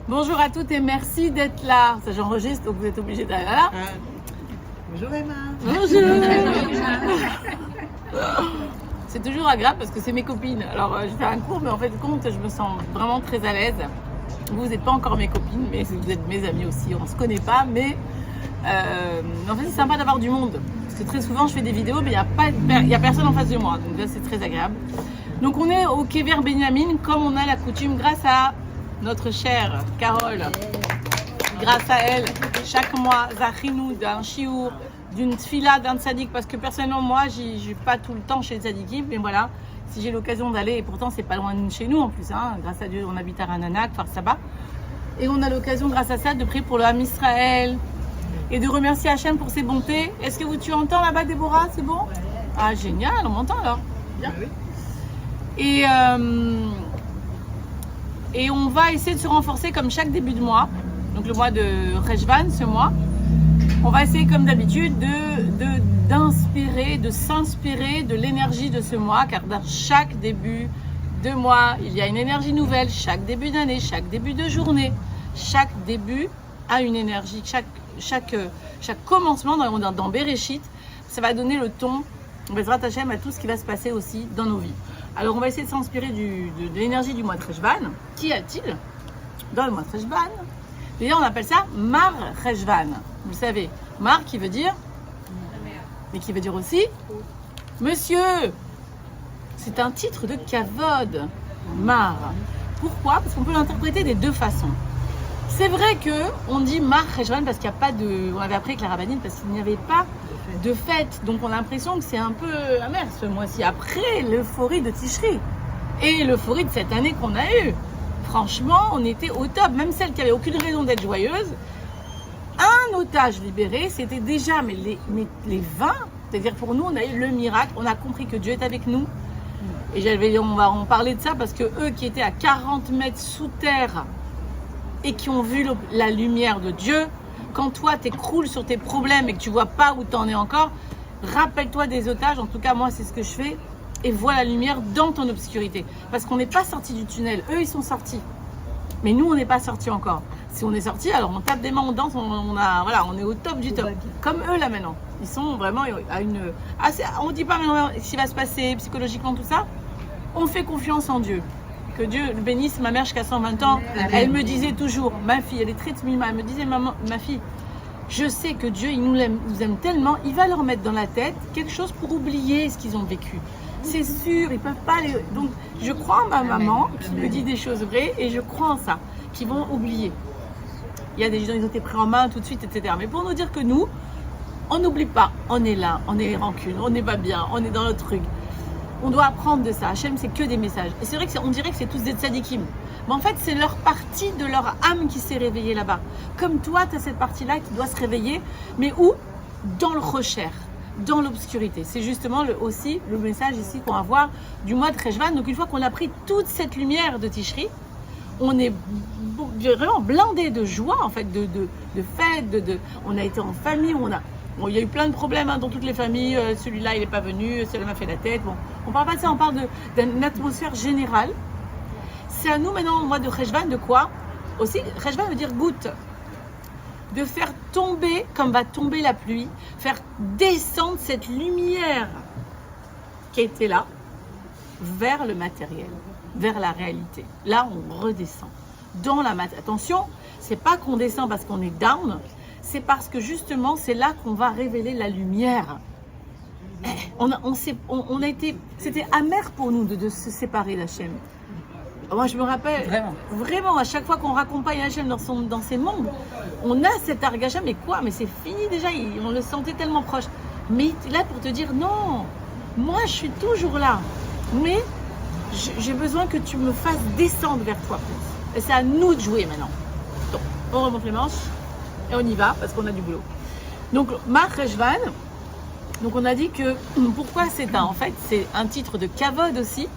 Bonjour à toutes et merci d'être là. Ça j'enregistre donc vous êtes obligés d'aller là. Bonjour Emma. Bonjour. C'est toujours agréable parce que c'est mes copines. Alors je fais un cours mais en fait compte je me sens vraiment très à l'aise. Vous n'êtes pas encore mes copines mais vous êtes mes amis aussi. On ne se connaît pas mais en fait c'est sympa d'avoir du monde. Parce que très souvent je fais des vidéos mais il n'y a personne en face de moi. Donc là c'est très agréable. Donc on est au Kever Benjamin comme on a la coutume grâce à notre chère Carole. Grâce à elle, chaque mois, Zachinou d'un chiour, d'une tfila, d'un tzadik, parce que personnellement, moi, j'ai pas tout le temps chez les tzadikim, mais voilà, si j'ai l'occasion d'aller, et pourtant, c'est pas loin de chez nous en plus, hein, grâce à Dieu, on habite à Rananak, Kfar Saba, et on a l'occasion, grâce à ça, de prier pour le Ham Israël et de remercier Hachem pour ses bontés. Est-ce que tu entends là-bas, Déborah? C'est bon? Ah, génial, on m'entend alors. Bien. Et on va essayer de se renforcer comme chaque début de mois. Donc le mois de Rejvan, ce mois, on va essayer comme d'habitude d'inspirer, de s'inspirer de l'énergie de ce mois, car dans chaque début de mois, il y a une énergie nouvelle, chaque début d'année, chaque début de journée, chaque début a une énergie, chaque commencement dans Bereshit, ça va donner le ton, Bezrat Hashem, à tout ce qui va se passer aussi dans nos vies. Alors on va essayer de s'inspirer de l'énergie du mois de Rejvan. Qu'y a-t-il dans le mois de Rejvan? D'ailleurs, on appelle ça Mar Rejvan. Vous savez, Mar qui veut dire, mais qui veut dire aussi Monsieur. C'est un titre de Kavod, Mar. Pourquoi? Parce qu'on peut l'interpréter des deux façons. C'est vrai que on dit Mar Rejvan parce qu'il n'y a pas de. On avait appris avec la rabbinine parce qu'il n'y avait pas de fête. Donc on a l'impression que c'est un peu amer ce mois-ci. Après l'euphorie de Tishri et l'euphorie de cette année qu'on a eue. Franchement, on était au top. Même celle qui avait aucune raison d'être joyeuse. Un otage libéré, c'était déjà mais les 20. C'est-à-dire pour nous, on a eu le miracle. On a compris que Dieu est avec nous. Et on va en parler de ça parce que eux qui étaient à 40 mètres sous terre et qui ont vu la lumière de Dieu, quand toi t'écroules sur tes problèmes et que tu vois pas où t'en es encore, rappelle-toi des otages. En tout cas, moi, c'est ce que je fais. Et vois la lumière dans ton obscurité. Parce qu'on n'est pas sorti du tunnel. Eux, ils sont sortis. Mais nous, on n'est pas sortis encore. Si on est sorti, alors on tape des mains, on danse, on est au top du top. Comme eux, là, maintenant. Ils sont vraiment à une... on ne dit pas ce qui va se passer psychologiquement, tout ça. On fait confiance en Dieu. Que Dieu le bénisse. Ma mère, jusqu'à 120 ans, elle me disait toujours, ma fille, elle est très timide, elle me disait, maman, ma fille, je sais que Dieu, il nous aime tellement, il va leur mettre dans la tête quelque chose pour oublier ce qu'ils ont vécu. C'est sûr, ils peuvent pas les... Donc, je crois en ma maman qui me dit des choses vraies et je crois en ça, qu'ils vont oublier. Il y a des gens, ils ont été pris en main tout de suite, etc. Mais pour nous dire que nous, on n'oublie pas, on est là, on est rancune, on n'est pas bien, on est dans notre truc. On doit apprendre de ça. Hachem, c'est que des messages. Et c'est vrai qu'on dirait que c'est tous des tzadikim. Mais en fait, c'est leur partie de leur âme qui s'est réveillée là-bas. Comme toi, tu as cette partie-là qui doit se réveiller. Mais où? Dans le rocher, dans l'obscurité. C'est justement aussi le message ici qu'on va voir du mois de Rejvan. Donc une fois qu'on a pris toute cette lumière de Tishri, on est vraiment blindé de joie, en fait, de fête, on a été en famille, il y a eu plein de problèmes dans toutes les familles, celui-là il n'est pas venu, celui-là m'a fait la tête. Bon, on parle pas de ça, on parle d'une atmosphère générale. C'est à nous maintenant, au mois de Rejvan, de quoi? Aussi, Rejvan veut dire goutte. De faire tomber, comme va tomber la pluie, faire descendre cette lumière qui était là, vers le matériel, vers la réalité. Là, on redescend. Dans la matière. Attention, c'est pas qu'on descend parce qu'on est down, c'est parce que justement, c'est là qu'on va révéler la lumière. On a été, c'était amer pour nous de se séparer d'Hachem. Moi, je me rappelle, vraiment, à chaque fois qu'on raccompagne Hachem dans ses mondes, on a cet argacham, mais quoi? Mais c'est fini déjà, on le sentait tellement proche. Mais là, pour te dire, non, moi, je suis toujours là. Mais j'ai besoin que tu me fasses descendre vers toi. Et c'est à nous de jouer maintenant. Donc, on remonte les manches et on y va parce qu'on a du boulot. Donc, Mar Rejvan, donc on a dit que, pourquoi en fait, c'est un titre de Kavod aussi.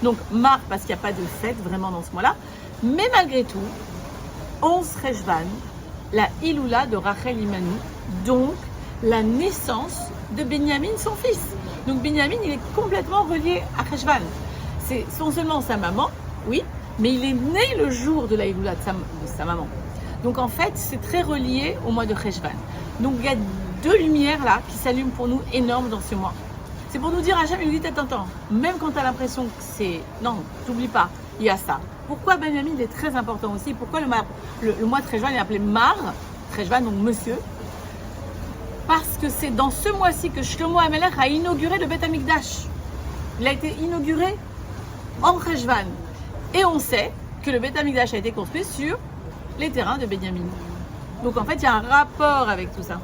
Donc, Mar, parce qu'il n'y a pas de fête vraiment dans ce mois-là. Mais malgré tout, 11 Rejvan, la Iloula de Rachel Imanu, donc la naissance de Benjamin, son fils. Donc, Benjamin, il est complètement relié à Rejvan. C'est non seulement sa maman, oui, mais il est né le jour de la Iloula de sa maman. Donc en fait, c'est très relié au mois de Cheshvan. Donc il y a deux lumières là qui s'allument pour nous énormes dans ce mois. C'est pour nous dire, Hachem, il nous dit, attends, même quand tu as l'impression que c'est... Non, t'oublie pas, il y a ça. Pourquoi Benjamin, il est très important aussi? Pourquoi le mois de Cheshvan est appelé Mar, Cheshvan, donc monsieur? Parce que c'est dans ce mois-ci que Shlomo HaMelech a inauguré le Beth Amikdash. Il a été inauguré en Cheshvan. Et on sait que le Beth Amikdash a été construit sur les terrains de Benjamin. Donc en fait, il y a un rapport avec tout ça.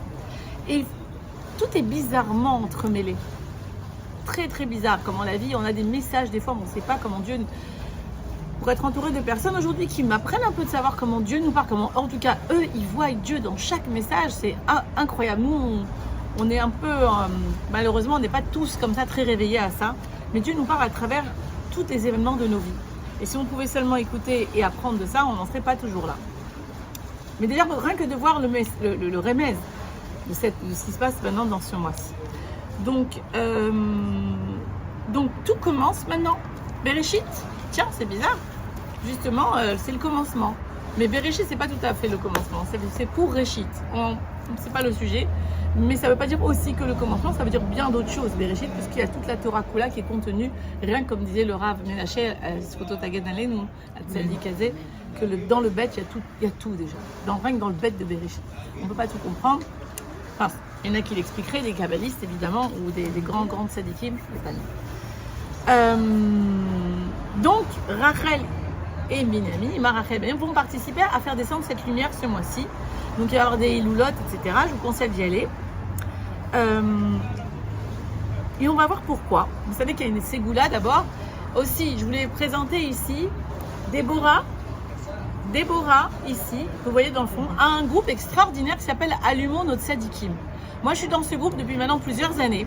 Et tout est bizarrement entremêlé. Très très bizarre, comme on l'a dit, on a des messages des fois, on ne sait pas comment Dieu... Pour être entouré de personnes aujourd'hui qui m'apprennent un peu de savoir comment Dieu nous parle, comment en tout cas eux, ils voient Dieu dans chaque message, c'est incroyable. Nous, on est un peu, malheureusement, on n'est pas tous comme ça très réveillés à ça, mais Dieu nous parle à travers tous les événements de nos vies. Et si on pouvait seulement écouter et apprendre de ça, on n'en serait pas toujours là. Mais déjà, rien que de voir le remède de ce qui se passe maintenant dans ce mois-ci. Donc tout commence maintenant. Bereshit, tiens, c'est bizarre. Justement, c'est le commencement. Mais Bereshit, c'est pas tout à fait le commencement. C'est pour Réchit. C'est pas le sujet. Mais ça veut pas dire aussi que le commencement, ça veut dire bien d'autres choses. Bereshit, puisqu'il y a toute la Torah Kula qui est contenue, rien que comme disait le Rav Menaché, que dans le bête, il y a tout déjà. Rien que dans le bête de Bereshit. On peut pas tout comprendre. Enfin, il y en a qui l'expliqueraient, des kabbalistes évidemment, ou des grands tzadikim, donc Rachel et Binyamin, Rachel et Binyamin vont participer à faire descendre cette lumière ce mois-ci. Donc il va y avoir des iloulotes, etc. Je vous conseille d'y aller. Et on va voir pourquoi. Vous savez qu'il y a une ségoula d'abord. Aussi, je voulais présenter ici Déborah, ici, que vous voyez dans le fond, a un groupe extraordinaire qui s'appelle Allumons notre Sadikim. Moi, je suis dans ce groupe depuis maintenant plusieurs années.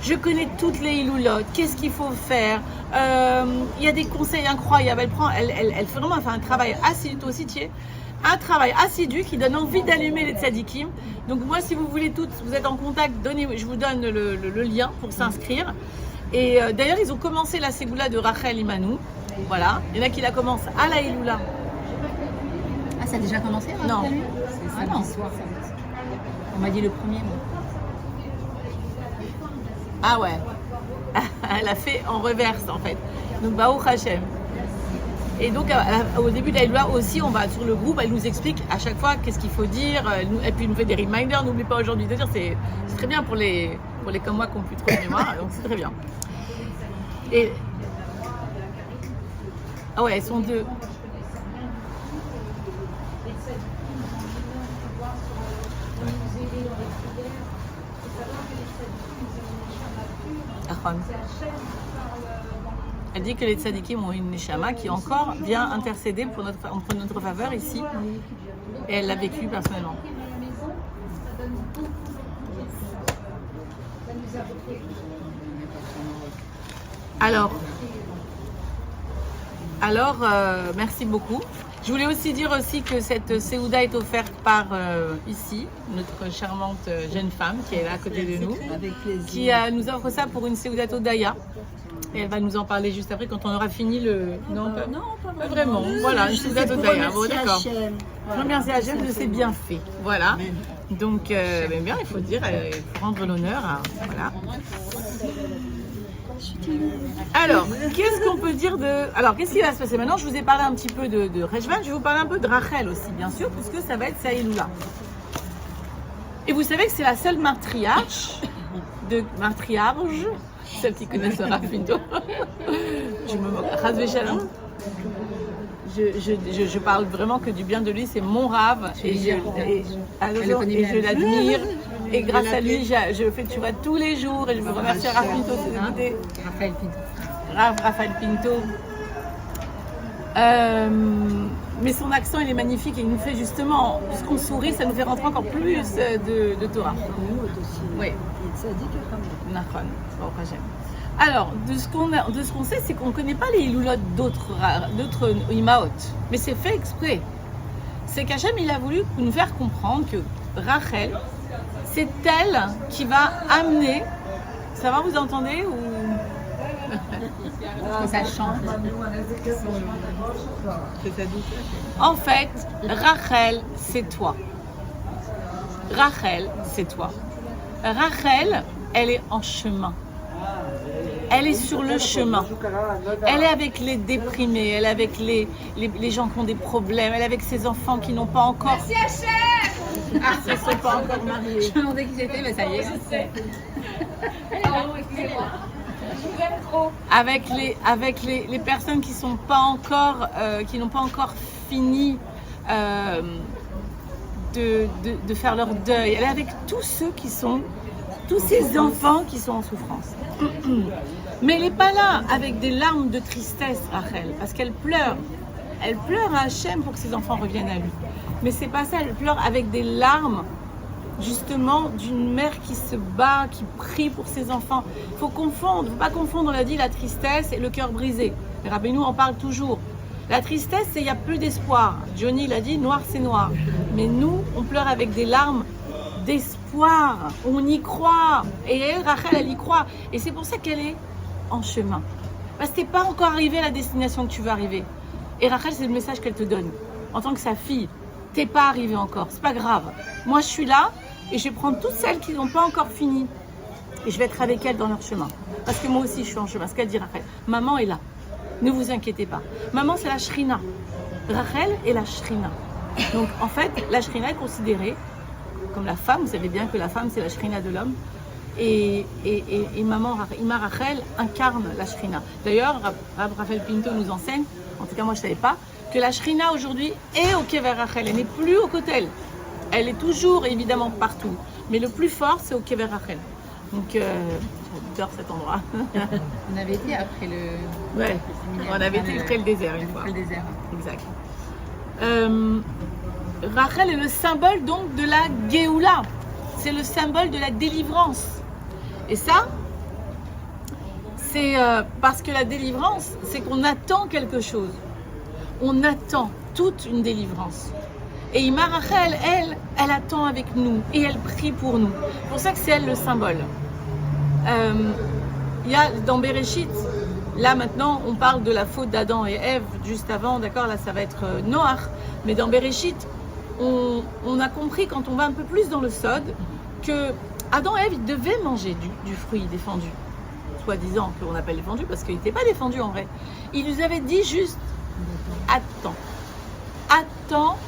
Je connais toutes les iloulotes, qu'est-ce qu'il faut faire. Il y a des conseils incroyables. Elle vraiment fait un travail assidu qui donne envie d'allumer les tzadikim. Donc moi, si vous voulez toutes, vous êtes en contact, je vous donne le lien pour s'inscrire. Et d'ailleurs, ils ont commencé la ségoula de Rachel Imanou. Voilà, il y en a qui la commencent à la Iloula. Ah, ça a déjà commencé? Non. C'est samedi soir. On m'a dit le premier. Moi. Ah ouais. Elle a fait en reverse en fait. Donc Baruch Hashem. Et donc au début de la Iloula aussi, on va sur le groupe, elle nous explique à chaque fois qu'est-ce qu'il faut dire. Et puis elle nous fait des reminders, n'oublie pas aujourd'hui de dire, c'est très bien pour les comme moi qui n'ont plus trop de mémoire, donc c'est très bien. Et ah ouais, elles sont deux. Elle dit que les tzadikim ont une neshama qui encore vient intercéder pour notre faveur ici. Et elle l'a vécu personnellement. Alors, merci beaucoup. Je voulais aussi dire aussi que cette Séouda est offerte par ici, notre charmante jeune femme qui est là à côté de nous, qui nous offre ça pour une Séouda Todaya. Et elle va nous en parler juste après quand on aura fini le... Non, pas vraiment. Voilà, une Séouda Todaya. Bon, d'accord. Je remercie Hachem de ses bienfaits. Voilà. Donc, bien, il faut dire, il faut rendre l'honneur. Voilà. Alors, qu'est-ce qu'on peut dire de... Alors, qu'est-ce qui va se passer maintenant? Je vous ai parlé un petit peu de Rejvan, je vais vous parler un peu de Rachel aussi, bien sûr, puisque ça va être sa Iloula. Et vous savez que c'est la seule matriarche, celle qui connaît le Rav Pinto. Je me moque. Chas v'shalom. Je parle vraiment que du bien de lui, c'est mon Rav, et je l'admire. Et grâce à lui, je fais tu vois tous les jours et je me remercie à Rav Pinto de Raphaël Pinto. Raphaël Pinto. Mais son accent il est magnifique et il nous fait justement, puisqu'on sourit, ça nous fait rentrer encore plus de Torah. Oui. Alors, de ce qu'on sait, c'est qu'on ne connaît pas les iloulotes d'autres imaot, mais c'est fait exprès. C'est qu'Hachem il a voulu nous faire comprendre que Rachel, c'est elle qui va amener. Ça va, vous entendez ou... Parce que ça chante. C'est ta douce. En fait, Rachel, c'est toi. Rachel, c'est toi. Rachel, elle est en chemin. Elle est sur le chemin. Elle est avec les déprimés, elle est avec les gens qui ont des problèmes, elle est avec ses enfants qui n'ont pas encore... Merci Hachem. Ah, ils ne sont pas encore mariés. Je me demandais qui j'étais, mais ça y est. Je sais. Avec les personnes qui sont pas encore, qui n'ont pas encore fini de faire leur deuil. Elle est avec tous ces enfants qui sont en souffrance. Mais elle n'est pas là avec des larmes de tristesse, Rachel, parce qu'elle pleure. Elle pleure à Hachem pour que ses enfants reviennent à lui. Mais c'est pas ça, elle pleure avec des larmes, justement, d'une mère qui se bat, qui prie pour ses enfants. Il faut pas confondre, on l'a dit, la tristesse et le cœur brisé. Les Rabbeinu en parle toujours. La tristesse, c'est il n'y a plus d'espoir. Johnny l'a dit, noir c'est noir. Mais nous, on pleure avec des larmes d'espoir. On y croit. Et elle, Rachel, elle y croit. Et c'est pour ça qu'elle est en chemin. Parce que tu n'es pas encore arrivé à la destination que tu veux arriver. Et Rachel, c'est le message qu'elle te donne. En tant que sa fille, tu n'es pas arrivé encore. C'est pas grave. Moi, je suis là et je vais prendre toutes celles qui n'ont pas encore fini. Et je vais être avec elles dans leur chemin. Parce que moi aussi, je suis en chemin. Ce qu'elle dit, Rachel. Maman est là. Ne vous inquiétez pas. Maman, c'est la Shrina. Rachel est la Shrina. Donc, en fait, la Shrina est considérée comme la femme. Vous savez bien que la femme, c'est la Shrina de l'homme. Et maman, Ima Rachel, incarne la Shrina. D'ailleurs, Raphaël Pinto nous enseigne, en tout cas moi je ne savais pas, que la Shrina aujourd'hui est au Kever Rachel. Elle n'est plus au Kotel. Elle est toujours évidemment partout. Mais le plus fort, c'est au Kever Rachel. Donc, j'adore cet endroit. On avait été après le... Ouais, on avait été après le désert une fois. Le désert. Exact. Rachel est le symbole donc de la Géoula. C'est le symbole de la délivrance. Et ça, c'est parce que la délivrance, c'est qu'on attend quelque chose. On attend toute une délivrance. Et Ima Rachel, elle attend avec nous et elle prie pour nous. C'est pour ça que c'est elle le symbole. Il y a dans Bereshit, là maintenant on parle de la faute d'Adam et Ève juste avant, d'accord, là ça va être Noach, mais dans Bereshit, on a compris quand on va un peu plus dans le Sod que Adam et Ève ils devaient manger du fruit défendu. Soi-disant qu'on appelle défendu parce qu'il n'était pas défendu en vrai. Il nous avait dit juste attends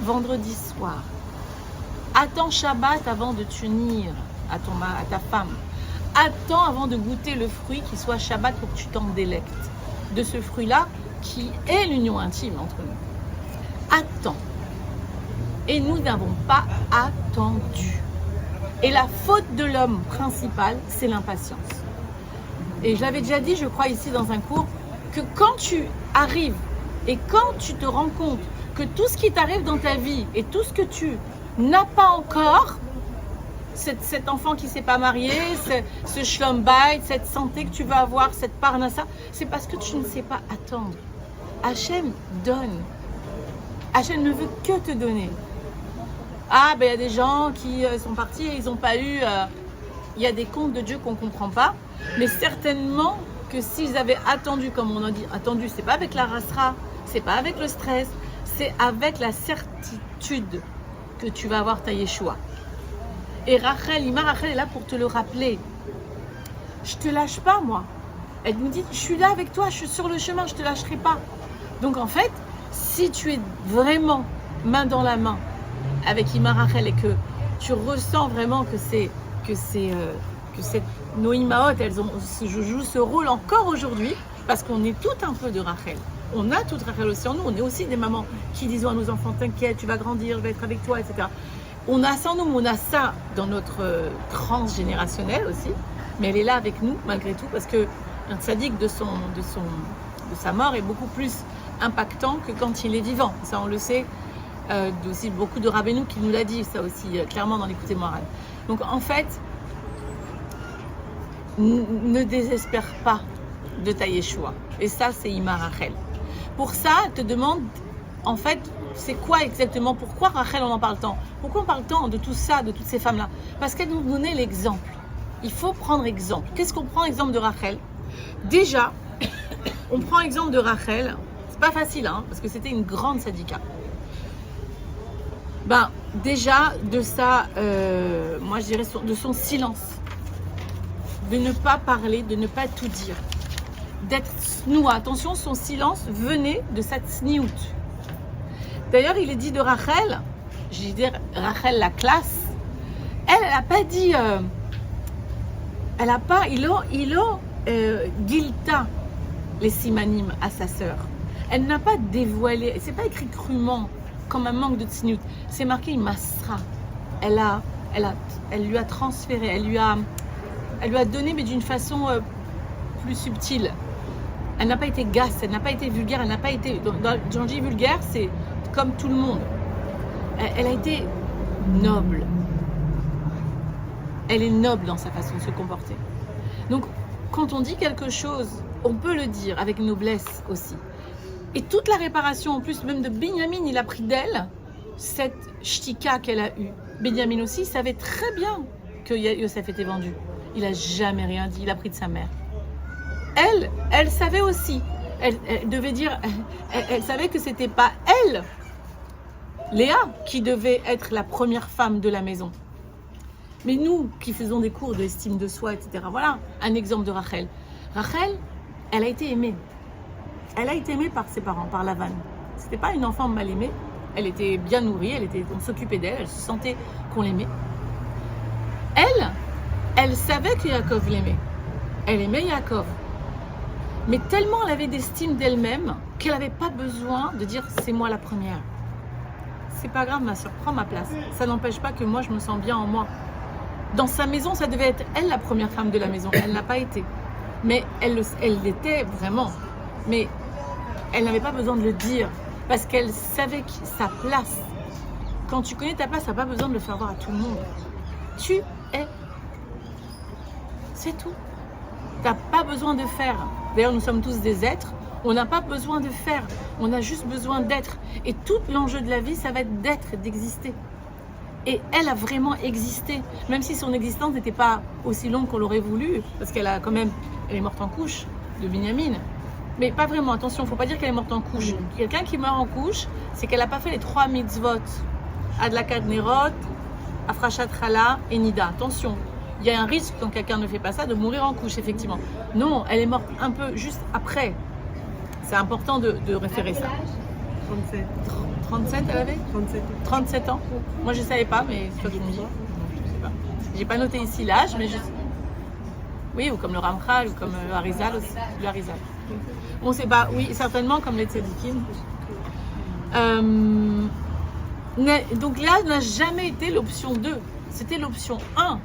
vendredi soir. Attends Shabbat avant de t'unir à ta femme. Attends avant de goûter le fruit qui soit Shabbat pour que tu t'en délectes. De ce fruit-là qui est l'union intime entre nous. Attends. Et nous n'avons pas attendu. Et la faute de l'homme principale, c'est l'impatience. Et je l'avais déjà dit, je crois, ici dans un cours, que quand tu arrives et quand tu te rends compte que tout ce qui t'arrive dans ta vie et tout ce que tu n'as pas encore, cet enfant qui ne s'est pas marié, ce shlom bayit, cette santé que tu vas avoir, cette parnassa, c'est parce que tu ne sais pas attendre. Hachem donne. Hachem ne veut que te donner. Ah, ben il y a des gens qui sont partis et ils n'ont pas eu... Il y a des comptes de Dieu qu'on ne comprend pas, mais certainement que s'ils avaient attendu, comme on a dit, attendu, c'est pas avec la rasra, c'est pas avec le stress, c'est avec la certitude que tu vas avoir ta Yeshua. Et Rachel, Ima Rachel est là pour te le rappeler. Je te lâche pas, moi. Elle nous dit, je suis là avec toi, je suis sur le chemin, je te lâcherai pas. Donc en fait, si tu es vraiment main dans la main avec Ima Rachel et que tu ressens vraiment que nos Imaot, elles jouent ce rôle encore aujourd'hui, parce qu'on est tout un peu de Rachel. On a toute Rachel aussi en nous. On est aussi des mamans qui disent à nos enfants, t'inquiète, tu vas grandir, je vais être avec toi, etc. On a ça en nous, on a ça dans notre transgénérationnel aussi, mais elle est là avec nous malgré tout, parce que un tzaddik de sa mort est beaucoup plus impactant que quand il est vivant. Ça, on le sait. Aussi beaucoup de Rabbeinu qui nous l'a dit, ça aussi clairement dans l'écoute morale. Donc en fait, ne désespère pas de ta Yeshua. Et ça, c'est Ima Rachel. Pour ça, elle te demande, en fait, c'est quoi exactement, pourquoi Rachel on en parle tant? Pourquoi on parle tant de tout ça, de toutes ces femmes-là? Parce qu'elle nous donnait l'exemple. Il faut prendre exemple. Qu'est-ce qu'on prend exemple de Rachel? Déjà, On prend exemple de Rachel. C'est pas facile, hein, parce que c'était une grande sadika. Ben, déjà, de ça, moi je dirais de son silence. De ne pas parler, de ne pas tout dire. D'être snoua. Attention, son silence venait de cette sniout. D'ailleurs, il est dit de Rachel, je vais dire Rachel la classe, elle n'a pas dit, elle n'a pas, il a Gilta les simanim à sa sœur. Elle n'a pas dévoilé, c'est pas écrit crûment, comme un manque de tsniout. C'est marqué masra. Elle lui a transféré, elle lui a donné, mais d'une façon plus subtile. Elle n'a pas été gasse, elle n'a pas été vulgaire, elle n'a pas été. Dans je dis vulgaire, c'est comme tout le monde. Elle a été noble. Elle est noble dans sa façon de se comporter. Donc, quand on dit quelque chose, on peut le dire avec noblesse aussi. Et toute la réparation, en plus, même de Binyamin, il a pris d'elle cette shtika qu'elle a eue. Binyamin aussi, il savait très bien que Yosef était vendu. Il n'a jamais rien dit, il a pris de sa mère. Elle savait aussi. Elle devait dire, elle savait que c'était pas elle, Léa, qui devait être la première femme de la maison. Mais nous, qui faisons des cours d'estime de soi, etc., voilà un exemple de Rachel. Rachel, elle a été aimée. Elle a été aimée par ses parents, par Lavan. C'était pas une enfant mal aimée. Elle était bien nourrie, on s'occupait d'elle, elle se sentait qu'on l'aimait. Elle savait que Yaakov l'aimait. Elle aimait Yaakov. Mais tellement elle avait d'estime d'elle-même qu'elle n'avait pas besoin de dire c'est moi la première. C'est pas grave ma soeur, prends ma place. Ça n'empêche pas que moi je me sens bien en moi. Dans sa maison, ça devait être elle la première femme de la maison. Elle n'a pas été. Mais elle l'était vraiment. Mais elle n'avait pas besoin de le dire parce qu'elle savait sa place. Quand tu connais ta place, tu n'as pas besoin de le faire voir à tout le monde. Tu es. C'est tout. Tu n'as pas besoin de faire. D'ailleurs, nous sommes tous des êtres. On n'a pas besoin de faire. On a juste besoin d'être. Et tout l'enjeu de la vie, ça va être d'être et d'exister. Et elle a vraiment existé. Même si son existence n'était pas aussi longue qu'on l'aurait voulu. Parce qu'elle a quand même... Elle est morte en couche de Binyamin. Mais pas vraiment. Attention, il ne faut pas dire qu'elle est morte en couche. Quelqu'un qui meurt en couche, c'est qu'elle n'a pas fait les 3 mitzvot. Adlakat Nerot, Afrashat Chala et Nida. Attention. Il y a un risque quand quelqu'un ne fait pas ça de mourir en couche, effectivement. Non, elle est morte un peu juste après. C'est important de référer ça. 37. 37 elle avait 37 ans. Moi je ne savais pas, mais c'est toi qui me dis. Je sais pas. J'ai pas noté ici l'âge, mais oui, ou comme le Ramchal, ou comme Arizal aussi. Le Arizal. On ne sait pas, oui, certainement comme les Tzedikim. Donc là, n'a jamais été l'option 2. C'était l'option 1.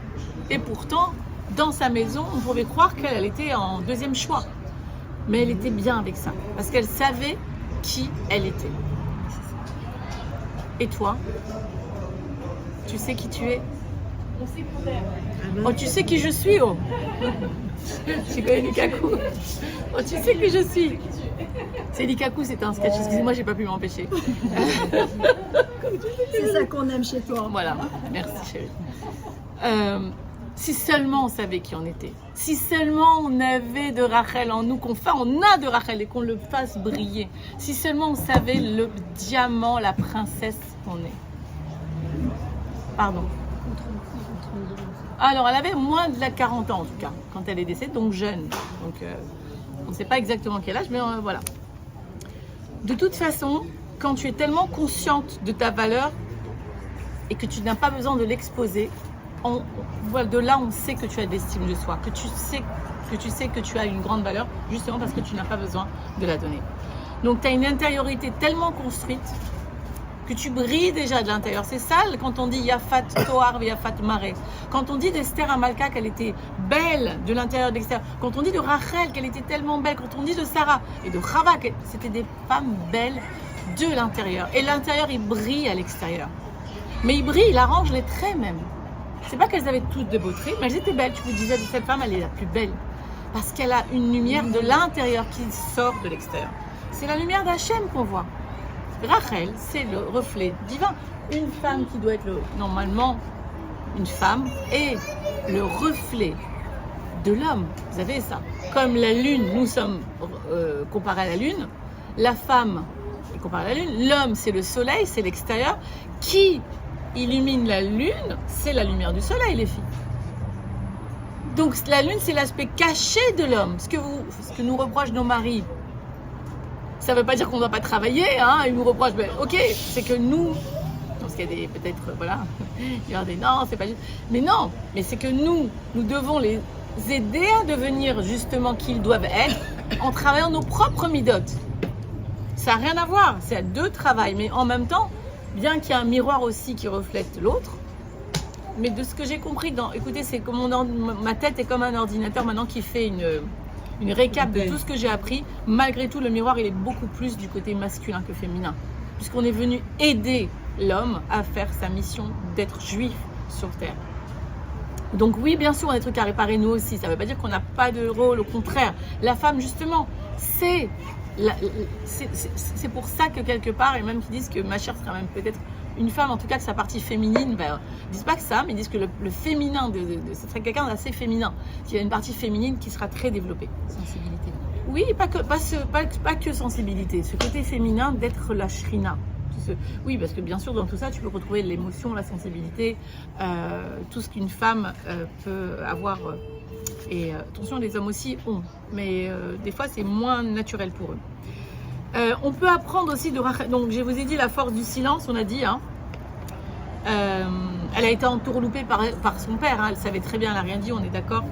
Et pourtant, dans sa maison, on pouvait croire qu'elle était en deuxième choix. Mais elle était bien avec ça. Parce qu'elle savait qui elle était. Et toi, tu sais qui tu es? Oh, tu sais qui je suis, oh. Tu connais Likaku? Oh, tu sais qui je suis? C'est Likaku, c'est un sketch. Excusez-moi, j'ai pas pu m'empêcher. C'est ça qu'on aime chez toi. Voilà, merci chérie. Si seulement on savait qui on était, si seulement on avait de Rachel en nous, on a de Rachel et qu'on le fasse briller, si seulement on savait le diamant, la princesse qu'on est. Pardon. Alors, elle avait moins de 40 ans en tout cas, quand elle est décédée, donc jeune. Donc, on ne sait pas exactement quel âge, mais voilà. De toute façon, quand tu es tellement consciente de ta valeur et que tu n'as pas besoin de l'exposer, de là, on sait que tu as de l'estime de soi, que tu sais que tu as une grande valeur, justement parce que tu n'as pas besoin de la donner. Donc, tu as une intériorité tellement construite que tu brilles déjà de l'intérieur. C'est ça quand on dit Yafat Toar, Yafat Mare. Quand on dit d'Esther Amalka qu'elle était belle de l'intérieur et de l'extérieur. Quand on dit de Rachel qu'elle était tellement belle. Quand on dit de Sarah et de Chava que c'était des femmes belles de l'intérieur. Et l'intérieur, il brille à l'extérieur. Mais il brille, il arrange les traits même. C'est pas qu'elles avaient toutes de beaux traits, mais elles étaient belles. Tu me disais de cette femme, elle est la plus belle. Parce qu'elle a une lumière de l'intérieur qui sort de l'extérieur. C'est la lumière d'Hachem qu'on voit. Rachel, c'est le reflet divin. Une femme qui doit être normalement une femme est le reflet de l'homme. Vous savez ça. Comme la lune, nous sommes comparés à la lune, la femme est comparée à la lune, l'homme c'est le soleil, c'est l'extérieur. Qui illumine la lune, c'est la lumière du soleil, les filles. Donc la lune c'est l'aspect caché de l'homme. Ce que nous reprochent nos maris, ça ne veut pas dire qu'on ne doit pas travailler, hein, ils nous reprochent, ben, ok, c'est que nous, parce qu'il y a des, peut-être, voilà, il y aura des non, c'est pas juste, mais non, mais c'est que nous devons les aider à devenir justement qui ils doivent être en travaillant nos propres midotes. Ça n'a rien à voir, c'est à deux travail, mais en même temps, bien qu'il y ait un miroir aussi qui reflète l'autre, mais de ce que j'ai compris, écoutez, c'est comme ma tête est comme un ordinateur maintenant qui fait une récap de tout ce que j'ai appris. Malgré tout, le miroir, il est beaucoup plus du côté masculin que féminin. Puisqu'on est venu aider l'homme à faire sa mission d'être juif sur Terre. Donc oui, bien sûr, on a des trucs à réparer nous aussi. Ça ne veut pas dire qu'on n'a pas de rôle, au contraire. La femme, justement, c'est pour ça que quelque part, et même qui disent que ma chère sera même peut-être une femme, en tout cas que sa partie féminine, ben, ils disent pas que ça, mais ils disent que le féminin, ce serait quelqu'un d'assez féminin, qu'il y a une partie féminine qui sera très développée. Sensibilité. Oui, pas que sensibilité, ce côté féminin d'être la shrina. Oui, parce que bien sûr, dans tout ça, tu peux retrouver l'émotion, la sensibilité, tout ce qu'une femme peut avoir. Et attention, les hommes aussi ont, mais des fois, c'est moins naturel pour eux. On peut apprendre aussi de Rachel. Donc, je vous ai dit la force du silence, on a dit. Hein. Elle a été entourloupée par son père. Hein. Elle savait très bien, elle n'a rien dit, on est d'accord.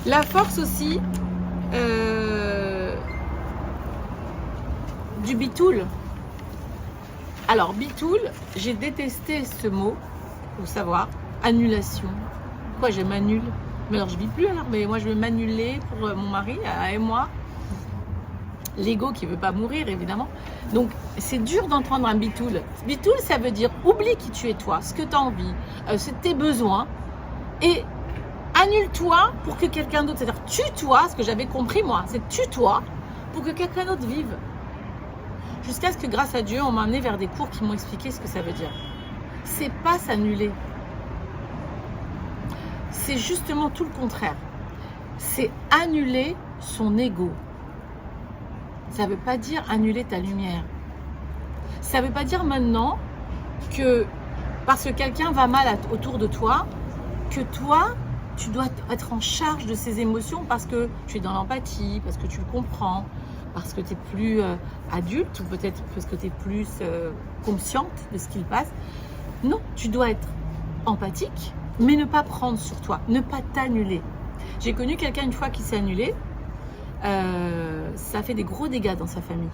La force aussi du bitoul. Alors, bitoul, j'ai détesté ce mot, pour savoir. Annulation. Quoi, je m'annule? Mais alors, je vis plus alors. Mais moi, je vais m'annuler pour mon mari et moi. L'ego qui ne veut pas mourir, évidemment. Donc, c'est dur d'entendre un bitoul. Bitoul, ça veut dire oublie qui tu es toi, ce que tu as envie, tes besoins, et annule-toi pour que quelqu'un d'autre, c'est-à-dire tue-toi, ce que j'avais compris moi, c'est tue-toi pour que quelqu'un d'autre vive. Jusqu'à ce que, grâce à Dieu, on m'a amené vers des cours qui m'ont expliqué ce que ça veut dire. C'est pas s'annuler. C'est justement tout le contraire. C'est annuler son ego. Ça ne veut pas dire annuler ta lumière. Ça ne veut pas dire maintenant que parce que quelqu'un va mal autour de toi, que toi, tu dois être en charge de ses émotions parce que tu es dans l'empathie, parce que tu le comprends, parce que tu es plus adulte ou peut-être parce que tu es plus consciente de ce qu'il passe. Non, tu dois être empathique, mais ne pas prendre sur toi, ne pas t'annuler. J'ai connu quelqu'un une fois qui s'est annulé. Ça a fait des gros dégâts dans sa famille.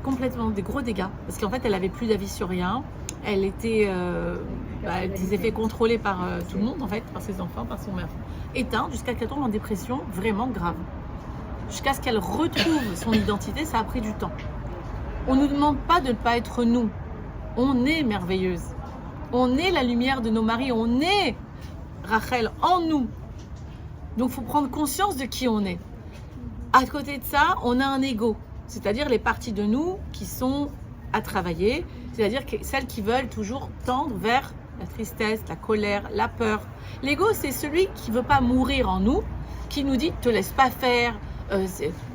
Complètement, des gros dégâts. Parce qu'en fait, elle avait plus d'avis sur rien. Elle s'est fait contrôler par tout le monde, en fait, par ses enfants, par son mère. Éteinte jusqu'à qu'elle tombe en dépression vraiment grave. Jusqu'à ce qu'elle retrouve son identité, ça a pris du temps. On ne nous demande pas de ne pas être nous. On est merveilleuse. On est la lumière de nos maris. On est Rachel en nous. Donc, il faut prendre conscience de qui on est. À côté de ça, on a un ego, c'est-à-dire les parties de nous qui sont à travailler, c'est-à-dire celles qui veulent toujours tendre vers la tristesse, la colère, la peur. L'ego, c'est celui qui ne veut pas mourir en nous, qui nous dit « te laisse pas faire »,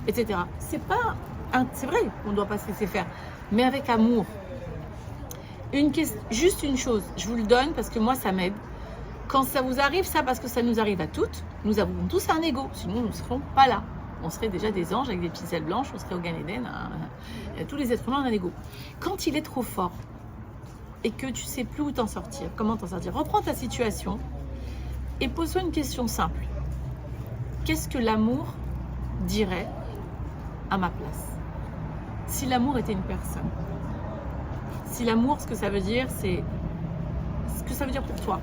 etc. C'est vrai, on ne doit pas se laisser faire, mais avec amour. Juste une chose, je vous le donne parce que moi, ça m'aide. Quand ça vous arrive, ça, parce que ça nous arrive à toutes, nous avons tous un ego, sinon nous ne serons pas là. On serait déjà des anges avec des petites ailes blanches, on serait au Gan Eden. Tous les êtres humains ont un ego. Quand il est trop fort et que tu ne sais plus où t'en sortir, comment t'en sortir, reprends ta situation et pose-toi une question simple. Qu'est-ce que l'amour dirait à ma place? Si l'amour était une personne. Si l'amour, ce que ça veut dire, c'est ce que ça veut dire pour toi.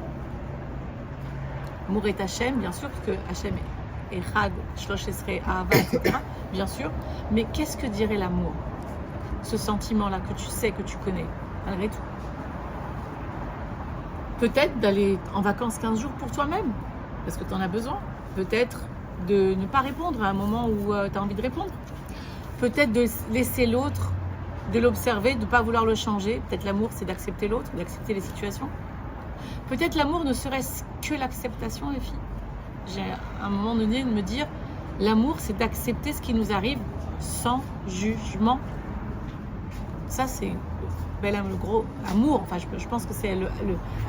L'amour est Hachem, bien sûr, parce que Hachem est Echad, Shlosh Esrei, Ahava, etc. Bien sûr, mais qu'est-ce que dirait l'amour? Ce sentiment-là que tu sais, que tu connais, malgré tout. Peut-être d'aller en vacances 15 jours pour toi-même, parce que tu en as besoin. Peut-être de ne pas répondre à un moment où tu as envie de répondre. Peut-être de laisser l'autre, de l'observer, de ne pas vouloir le changer. Peut-être l'amour, c'est d'accepter l'autre, d'accepter les situations. Peut-être l'amour ne serait-ce que l'acceptation, les filles. j'ai à un moment donné de me dire, l'amour, c'est d'accepter ce qui nous arrive sans jugement. Ça, c'est le gros amour. Enfin, je pense que c'est le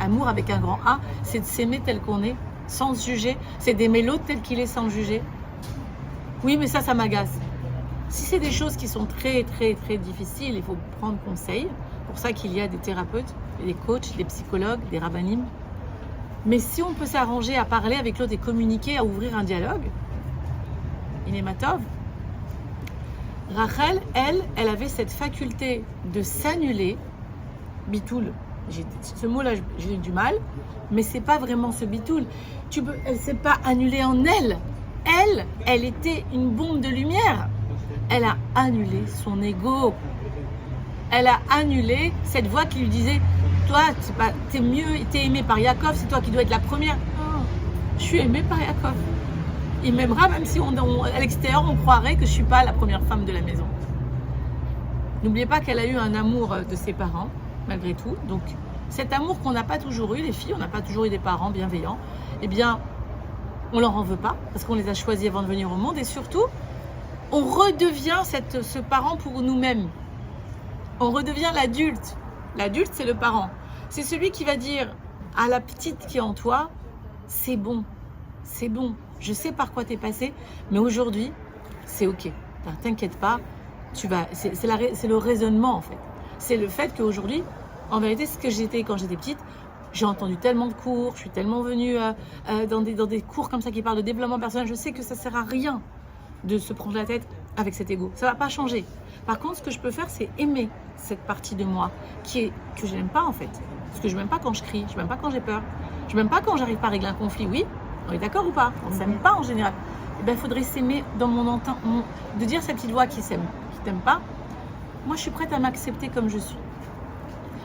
amour avec un grand A, c'est de s'aimer tel qu'on est, sans se juger. C'est d'aimer l'autre tel qu'il est, sans le juger. Oui, mais ça m'agace. Si c'est des choses qui sont très, très, très difficiles, il faut prendre conseil. C'est pour ça qu'il y a des thérapeutes, des coachs, des psychologues, des rabbinim. Mais si on peut s'arranger à parler avec l'autre et communiquer, à ouvrir un dialogue, il est matov. Rachel, elle avait cette faculté de s'annuler. Bitoul. Ce mot-là, j'ai eu du mal, mais c'est pas vraiment ce bitoul. Elle s'est pas annulée en elle. Elle était une bombe de lumière. Elle a annulé son ego. Elle a annulé cette voix qui lui disait, toi, t'es aimé par Yaakov, c'est toi qui dois être la première. Non, je suis aimée par Yaakov. Il m'aimera même si à l'extérieur on croirait que je suis pas la première femme de la maison. N'oubliez pas qu'elle a eu un amour de ses parents, malgré tout. Donc cet amour qu'on n'a pas toujours eu, les filles, on n'a pas toujours eu des parents bienveillants, eh bien, on leur en veut pas, parce qu'on les a choisis avant de venir au monde, et surtout, on redevient ce parent pour nous-mêmes. On redevient l'adulte. L'adulte, c'est le parent. C'est celui qui va dire à la petite qui est en toi, c'est bon, je sais par quoi t'es passé, mais aujourd'hui, c'est ok. T'inquiète pas, c'est le raisonnement en fait. C'est le fait qu'aujourd'hui, en vérité, ce que j'étais quand j'étais petite, j'ai entendu tellement de cours, je suis tellement venue dans des cours comme ça qui parlent de développement personnel, je sais que ça sert à rien de se prendre la tête avec cet ego. Ça va pas changer. Par contre, ce que je peux faire, c'est aimer cette partie de moi que je n'aime pas en fait. Parce que je n'aime pas quand je crie, je n'aime pas quand j'ai peur, je n'aime pas quand j'arrive pas à régler un conflit. Oui, on est d'accord ou pas? On ne s'aime pas en général. Eh bien, il faudrait s'aimer dans de dire cette petite voix qui t'aime pas. Moi, je suis prête à m'accepter comme je suis.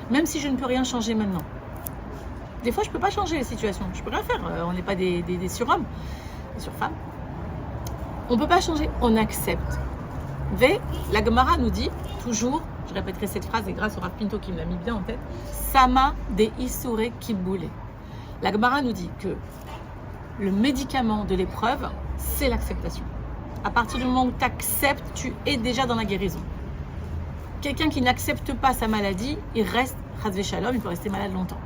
Même si je ne peux rien changer maintenant. Des fois, je ne peux pas changer les situations. Je ne peux rien faire. On n'est pas des surhommes, des surfemmes. On ne peut pas changer. On accepte. La Gemara nous dit toujours, je répéterai cette phrase et grâce au Rav Pinto qui me l'a mis bien en tête, Sama de Isure Kiboulé. La Gemara nous dit que le médicament de l'épreuve, c'est l'acceptation. À partir du moment où tu acceptes, tu es déjà dans la guérison. Quelqu'un qui n'accepte pas sa maladie, il reste, Chazvé Shalom, il peut rester malade longtemps.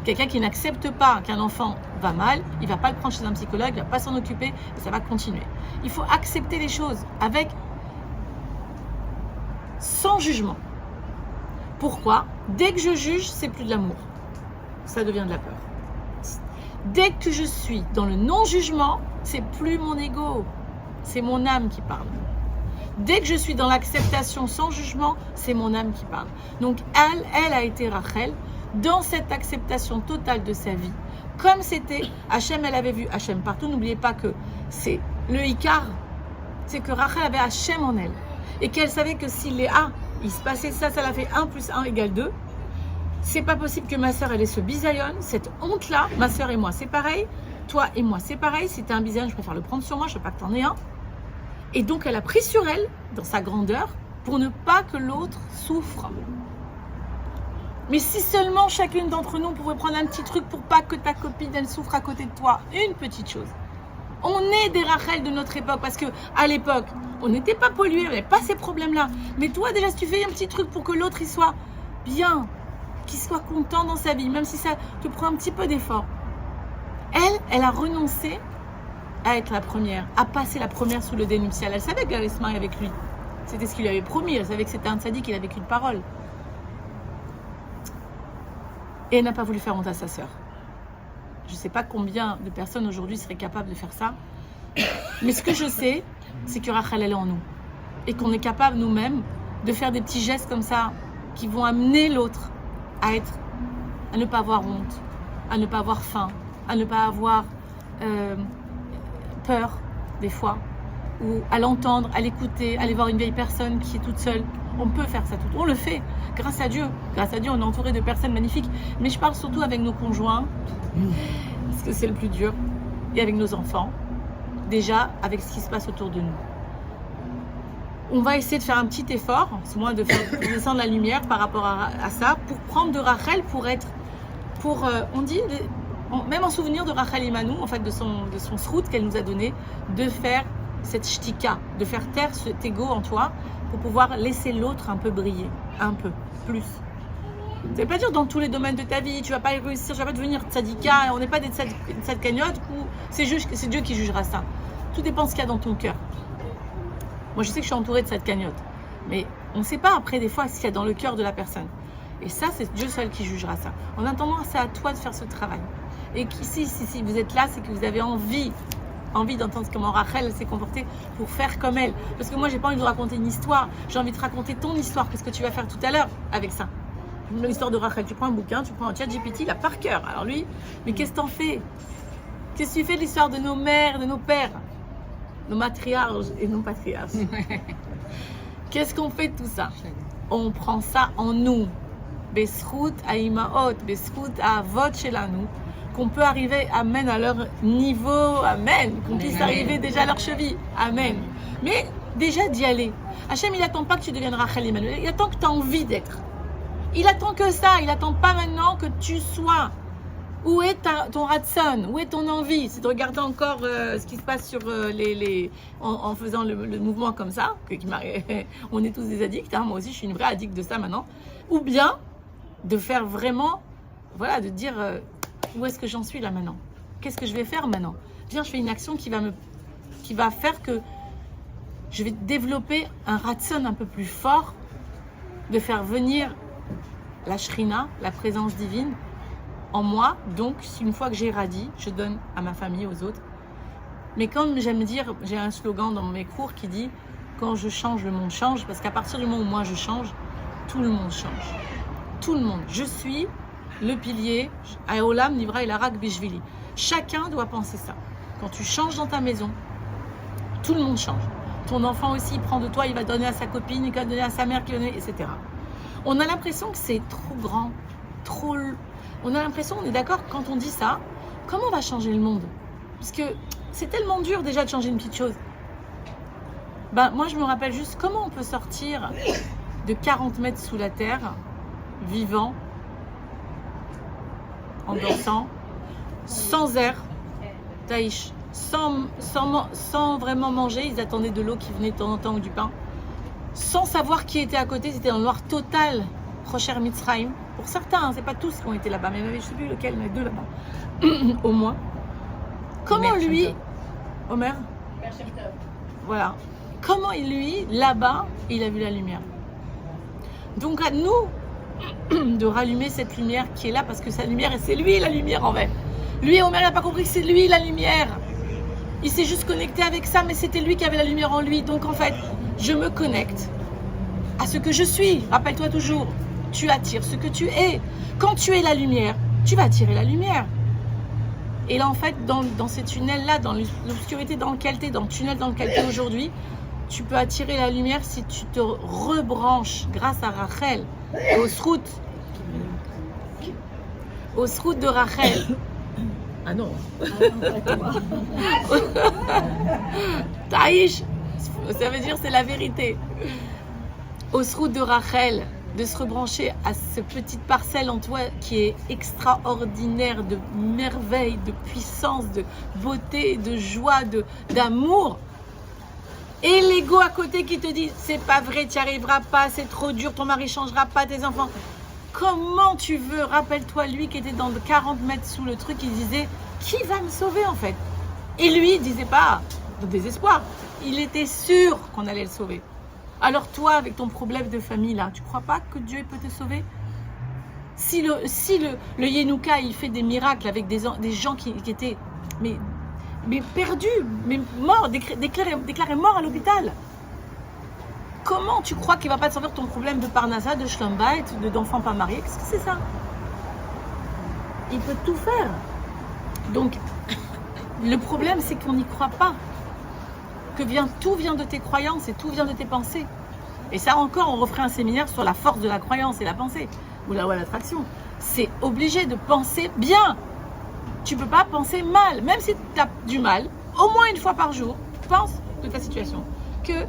Quelqu'un qui n'accepte pas qu'un enfant va mal, il ne va pas le prendre chez un psychologue, il ne va pas s'en occuper et ça va continuer. Il faut accepter les choses sans jugement. Pourquoi? Dès que je juge, c'est plus de l'amour. Ça devient de la peur. Dès que je suis dans le non-jugement, c'est plus mon ego, c'est mon âme qui parle. Dès que je suis dans l'acceptation sans jugement, c'est mon âme qui parle. Donc elle a été Rachel dans cette acceptation totale de sa vie. Comme c'était, Hachem, elle avait vu Hachem partout. N'oubliez pas que c'est le Icar, c'est que Rachel avait Hachem en elle. Et qu'elle savait que si il se passait ça l'a fait 1 + 1 = 2. C'est pas possible que ma soeur elle ait ce bisaïon, cette honte-là. Ma soeur et moi, c'est pareil. Toi et moi, c'est pareil. Si t'as un bisaïon, je préfère le prendre sur moi. Je veux pas que t'en aies un. Et donc, elle a pris sur elle, dans sa grandeur, pour ne pas que l'autre souffre. Mais si seulement chacune d'entre nous pouvait prendre un petit truc pour pas que ta copine elle souffre à côté de toi, une petite chose. On est des Rachel de notre époque parce que à l'époque, on n'était pas pollué, on n'avait pas ces problèmes-là. Mais toi, déjà, si tu fais un petit truc pour que l'autre il soit bien, qu'il soit content dans sa vie, même si ça te prend un petit peu d'effort. Elle a renoncé à être la première, à passer la première sous le dé nuptial. Elle savait qu'elle allait se marier avec lui. C'était ce qu'il lui avait promis. Elle savait que c'était un tzaddik, qu'il avait qu'une parole. Et elle n'a pas voulu faire honte à sa sœur. Je ne sais pas combien de personnes aujourd'hui seraient capables de faire ça. Mais ce que je sais, c'est que Rachel, elle est en nous. Et qu'on est capable nous-mêmes de faire des petits gestes comme ça qui vont amener l'autre à ne pas avoir honte, à ne pas avoir faim, à ne pas avoir peur des fois, ou à l'entendre, à l'écouter, aller voir une vieille personne qui est toute seule. On peut faire ça tout. On le fait. Grâce à Dieu. Grâce à Dieu, on est entouré de personnes magnifiques. Mais je parle surtout avec nos conjoints, parce que c'est le plus dur, et avec nos enfants. Déjà, avec ce qui se passe autour de nous. On va essayer de faire un petit effort, c'est moins de faire descendre la lumière par rapport à ça, pour prendre de Rachel, on dit, même en souvenir de Rachel Imanou, en fait, de son srout qu'elle nous a donné, de faire cette shtika, de faire taire cet ego en toi pour pouvoir laisser l'autre un peu briller, un peu plus. Ça veut pas dire dans tous les domaines de ta vie, tu vas pas réussir, tu vas pas devenir tzadika, on n'est pas des tzadkaniotes, ou c'est Dieu qui jugera ça. Tout dépend de ce qu'il y a dans ton cœur. Moi, je sais que je suis entourée de tzadkaniotes, mais on ne sait pas après des fois ce qu'il y a dans le cœur de la personne. Et ça, c'est Dieu seul qui jugera ça. En attendant, c'est à toi de faire ce travail. Et si vous êtes là, c'est que vous avez envie d'entendre comment Rachel s'est comportée pour faire comme elle. Parce que moi, j'ai pas envie de vous raconter une histoire, j'ai envie de te raconter ton histoire. Qu'est-ce que tu vas faire tout à l'heure avec ça? L'histoire de Rachel, tu prends un bouquin, tu prends un ChatGPT, il a par cœur. Alors lui, mais qu'est-ce que t'en fais? Qu'est-ce que tu fais de l'histoire de nos mères, de nos pères, nos matriarches et nos patriarches? Qu'est-ce qu'on fait de tout ça? On prend ça en nous. Besrout à Imaot, Besrout à Avot Shelanu, qu'on peut arriver, amen, à leur niveau, amen, qu'on puisse arriver déjà à leur cheville, amen. Mais déjà d'y aller. Hachem, il n'attend pas que tu deviennes Rachel Emmanuel, il attend que tu as envie d'être. Il attend que ça, il n'attend pas maintenant que tu sois. Où est ton ratson? Où est ton envie? C'est de regarder encore ce qui se passe sur en faisant le mouvement comme ça. On est tous des addicts, hein, moi aussi je suis une vraie addict de ça maintenant. Ou bien de faire vraiment, voilà, de dire où est-ce que j'en suis là maintenant? Qu'est-ce que je vais faire maintenant? Viens, je fais une action qui va faire que je vais développer un ratson un peu plus fort, de faire venir la shrina, la présence divine, en moi. Donc, une fois que j'ai radis, je donne à ma famille, aux autres. Mais comme j'aime dire, j'ai un slogan dans mes cours qui dit « Quand je change, le monde change », parce qu'à partir du moment où moi je change, tout le monde change. Tout le monde. Je suis le pilier, Aolam, Nivra et Larak Bishvili. Chacun doit penser ça. Quand tu changes dans ta maison, tout le monde change. Ton enfant aussi, il prend de toi, il va donner à sa copine, il va donner à sa mère, etc. On a l'impression que c'est trop grand, trop... On a l'impression, on est d'accord, quand on dit ça, comment on va changer le monde? Parce que c'est tellement dur déjà de changer une petite chose. Ben, moi, je me rappelle juste comment on peut sortir de 40 mètres sous la terre, vivant, en dansant, sans air, taïch, sans vraiment manger. Ils attendaient de l'eau qui venait de temps en temps ou du pain. Sans savoir qui était à côté, c'était dans le noir total, Rocher Mitzrayim. Pour certains, hein, c'est pas tous qui ont été là-bas, mais je ne sais plus lequel, mais 2 là-bas, au moins. Comment lui, Omer, voilà, comment lui, là-bas, il a vu la lumière. Donc à nous de rallumer cette lumière qui est là, parce que sa lumière, et c'est lui la lumière en fait. Lui, Omer n'a pas compris que c'est lui la lumière. Il s'est juste connecté avec ça, mais c'était lui qui avait la lumière en lui. Donc en fait, je me connecte à ce que je suis. Rappelle-toi toujours, tu attires ce que tu es. Quand tu es la lumière, tu vas attirer la lumière. Et là, en fait, dans ces tunnels-là, dans l'obscurité dans lequel tu es, dans le tunnel dans lequel tu es aujourd'hui, tu peux attirer la lumière si tu te rebranches grâce à Rachel, au srout de Rachel. Ah non. Taïch, ça veut dire c'est la vérité. Au srout de Rachel, de se rebrancher à cette petite parcelle en toi qui est extraordinaire, de merveille, de puissance, de beauté, de joie, d'amour. Et l'ego à côté qui te dit c'est pas vrai, tu n'y arriveras pas, c'est trop dur, ton mari changera pas, tes enfants. Comment tu veux? Rappelle-toi lui qui était dans 40 mètres sous le truc, il disait qui va me sauver en fait? Et lui il disait pas de désespoir, il était sûr qu'on allait le sauver. Alors toi avec ton problème de famille là, tu crois pas que Dieu peut te sauver? Si le Yenouka il fait des miracles avec des gens qui étaient mais perdus, mais morts, déclarés morts à l'hôpital. Comment tu crois qu'il ne va pas te sauver ton problème de Parnassa, de Shlom Bayit, d'enfants pas mariés? Qu'est-ce que c'est ça? Il peut tout faire. Donc, le problème, c'est qu'on n'y croit pas. Tout vient de tes croyances et tout vient de tes pensées. Et ça encore, on referait un séminaire sur la force de la croyance et la pensée, ou l'attraction. C'est obligé de penser bien. Tu ne peux pas penser mal, même si tu as du mal, au moins une fois par jour, pense de ta situation, que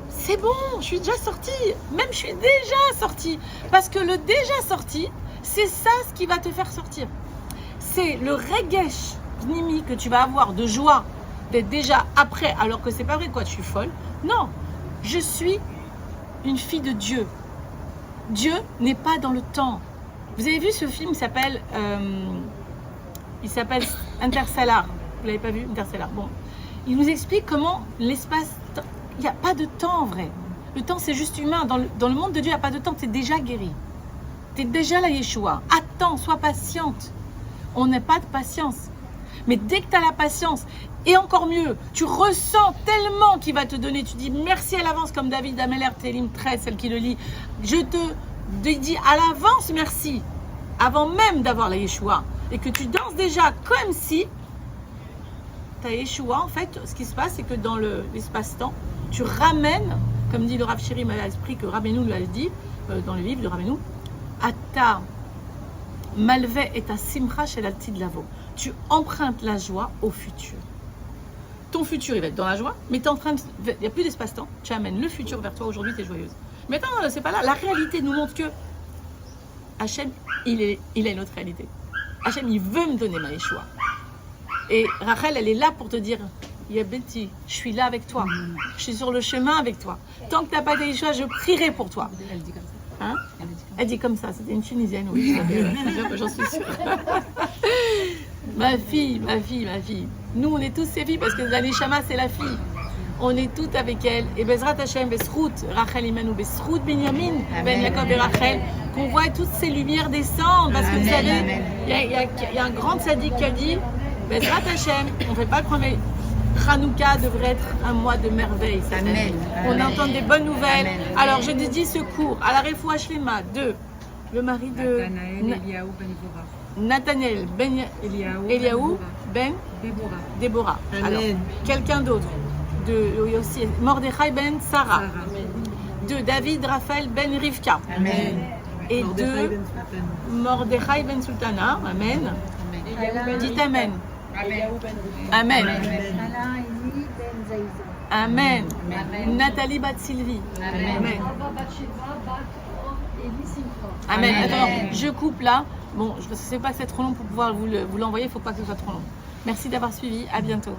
c'est bon, je suis déjà sortie, même je suis déjà sortie, parce que le déjà sorti, c'est ça ce qui va te faire sortir. c'est le regesh pnimi que tu vas avoir de joie d'être déjà après, alors que c'est pas vrai quoi, je suis folle. Non, je suis une fille de Dieu. Dieu n'est pas dans le temps. Vous avez vu ce film, il s'appelle Interstellar. Vous l'avez pas vu, Interstellar? Bon, il nous explique comment l'espace, il n'y a pas de temps en vrai. Le temps c'est juste humain. Dans le monde de Dieu, il n'y a pas de temps. Tu es déjà guéri. Tu es déjà la Yeshua. Attends, sois patiente. On n'a pas de patience. Mais dès que tu as la patience, et encore mieux, tu ressens tellement qu'il va te donner, tu dis merci à l'avance, comme David Ameller, Télim 13, celle qui le lit, je te dis à l'avance merci, avant même d'avoir la Yeshua, et que tu danses déjà comme si ta Yeshua, en fait, ce qui se passe, c'est que dans l'espace-temps, tu ramènes, comme dit le Rav Shirim à l'esprit, que Rabbeinu lui a dit, dans le livre de Rabbeinu, Ata Malvé et ta Simcha chez l'Altid Lavo. Tu empruntes la joie au futur. Ton futur, il va être dans la joie, mais t'es en train il n'y a plus d'espace-temps. Tu amènes le futur vers toi. Aujourd'hui, tu es joyeuse. Mais attends, c'est pas là. La réalité nous montre que Hachem, il a une autre réalité. Hachem, il veut me donner ma Yeshua. Et Rachel, elle est là pour te dire, Yabeti, je suis là avec toi. Je suis sur le chemin avec toi. Tant que tu n'as pas de Yeshua, je prierai pour toi. Elle dit comme ça. Hein? Elle dit comme ça. C'était une Tunisienne, oui. J'en suis sûre. Ma fille. Nous, on est tous ses filles parce que la Neshama, c'est la fille. On est toutes avec elle. Et Bezrat Hashem, Besrout, Rachel Imanu, Besrout Binyamin, Ben Yaakov et Rachel, qu'on voit toutes ces lumières descendre. Parce que vous savez, il y a un grand sadique qui a dit, Bezrat Hashem, on ne fait pas le premier. Hanouka devrait être un mois de merveille. Amen. On entend des bonnes nouvelles. Amen. Alors, je dédie ce cours à la Refoua Shlema de le mari de Nathanaël Ben Eliaou Ben Déborah. Amen. Alors, quelqu'un d'autre, aussi Mordechai Ben Sarah, de David Raphaël Ben Rivka, Amen. et Mordechai de Ben Sultan. Mordechai Ben Sultana. Amen. Dites Amen. Amen. Amen. Nathalie Bat Sylvie. Amen. Amen. Alors, je coupe là. Bon, je ne sais pas que c'est trop long pour pouvoir vous l'envoyer. Il ne faut pas que ce soit trop long. Merci d'avoir suivi. À bientôt.